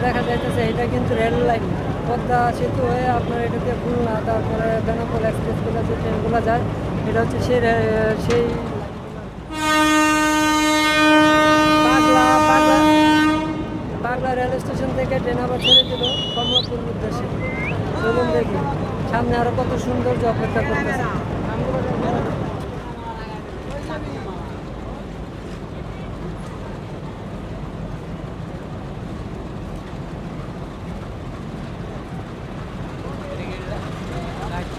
দেখা যাইতেছে এটা কিন্তু রেল লাইন, পদ্মা সেতু হয়ে আপনার এটাতে খুলনা, তারপরে বেনাপোল এক্সপ্রেসগুলো যে ট্রেনগুলো যায়, এটা হচ্ছে সেই পাগলা পাগলা পাগলা রেল স্টেশন থেকে ট্রেন আবার ছেড়ে দিল কমলাপুর উদ্দেশ্যে। চলুন দেখি সামনে আরো কত সৌন্দর্য অপেক্ষা করতেছে।